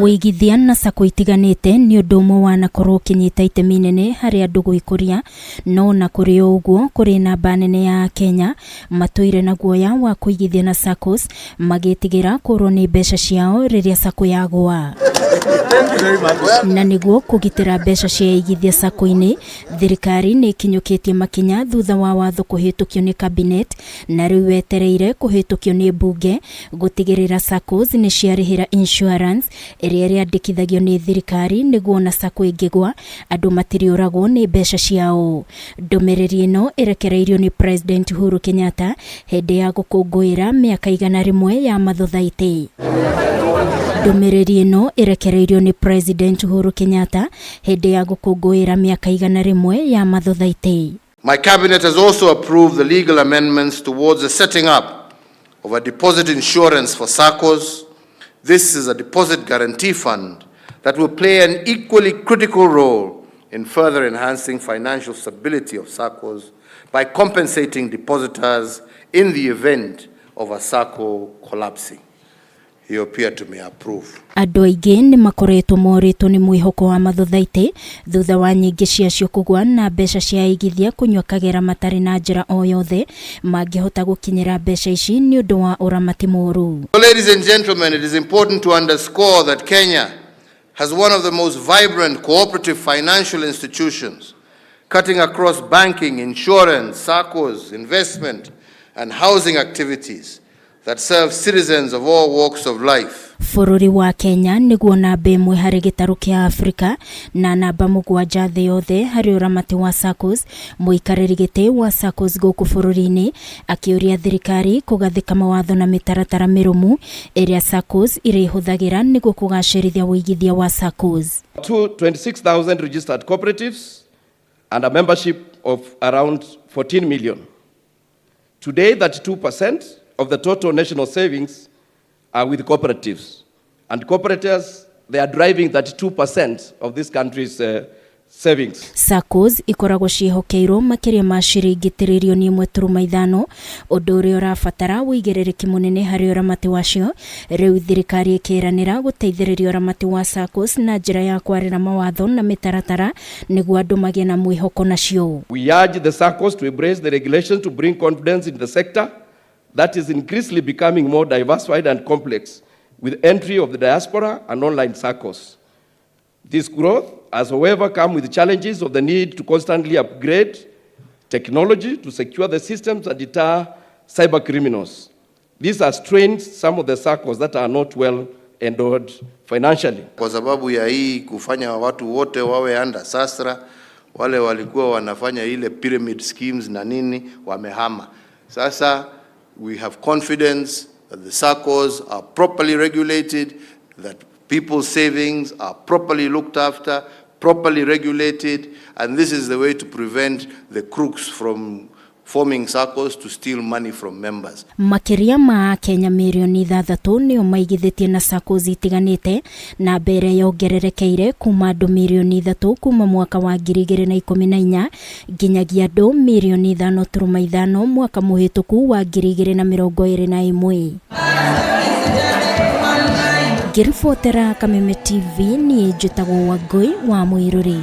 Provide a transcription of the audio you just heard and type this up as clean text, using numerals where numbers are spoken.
Uigithia na Sacco itiganite ni undu umwe wanakorwo kinyita itemi inene hari andu gwikuria, no na kuri uguo kuri namba nene ya Kenya matuire na guoya wa kuigithia na Saccos magitigira kurwo ni mbeca ciao riria Sacco yagua. Na niguo kugitira mbeca cia aigithia Sacco-ini, thirikari niikinyukitie makinya thutha wa watho kuhitukio ni cabinet na riu wetereire kuhitukio ni bunge gutigirira Saccos ni ciarihira insurance iria iriandikithagio ni thirikari niguo na Sacco ingigwa andu matiriuragwo ni mbeca ciao. Ndumiriri ino irekereirio ni President Uhuru Kenyatta hindi ya gukunguira miaka 100 ya mathothaiti. Ndumiriri ino irekereirio ni President Uhuru Kenyatta hindi ya gukunguira miaka 100 ya mathothaiti. My cabinet has also approved the legal amendments towards the setting up of a deposit insurance for Saccos. This is a deposit guarantee fund that will play an equally critical role in further enhancing financial stability of Saccos by compensating depositors in the event of a Sacco collapsing. Hiyo pia tumeapprove. Andu aingi ni makoretwo moritwo ni mwihoko wa mathothaiti thutha wa nyingi ciacio kugua na mbeca cia aigithia kunywa kagera matari na njira o yothe mangihota gukinyira mbeca ici ni undu wa uramati moru. Ladies and gentlemen, it is important to underscore that Kenya has one of the most vibrant cooperative financial institutions cutting across banking, insurance, Saccos, investment and housing activities that serve citizens of all walks of life. Bururi wa Kenya niguo namba imwe hari gitaru kia Afrika na namba mugwanja thi yothe hari uramati wa Saccos. Muikariri giti wa Saccos guku bururi-ini akiuria thirikari kugathika mawatho na mitaratara mirumu iria Saccos irihuthagira niguo kugacirithia uigithia wa Saccos. 26,000 registered cooperatives and a membership of around 14 million. Today, 32% of the total national savings are with cooperatives. And cooperatives, they are driving 32% of this country's savings. Saccos ikoragwo cihokeirwo makiria ma ciringi tiririoni 1.5 undu uria urabatara uigiririki munene hari uramati wacio. Riu thirikari ikiranira guteithiriria uramati wa Saccos na njira ya kwarira mawatho na mitaratara niguo andu magie na mwihoko nacio. We urge the Saccos to embrace the regulations to bring confidence in the sector that is increasingly becoming more diversified and complex with entry of the diaspora and online Saccos. This growth has, however, come with challenges of the need to constantly upgrade technology to secure the systems and deter cyber criminals. These have strained some of the Saccos that are not well endowed financially. Kwa sababu ya hii kufanya watu wote wawe under sasra, wale walikuwa wanafanya ile pyramid schemes na nini wamehama. Sasa we have confidence that the Saccos are properly regulated, that people's savings are properly looked after, properly regulated, and this is the way to prevent the crooks from forming Saccos to steal money from members. Makiria ma Kenya milioni 3 nio maigithitie na Saccos itiganite na mbere yongererekeire kuma andu milioni 3 kuma mwaka wa 2014 nginyagia andu milioni 5.5 mwaka muhituku wa 2021. Ngiribotera Kameme TV ni njitagwo Wangui wa Muiruri.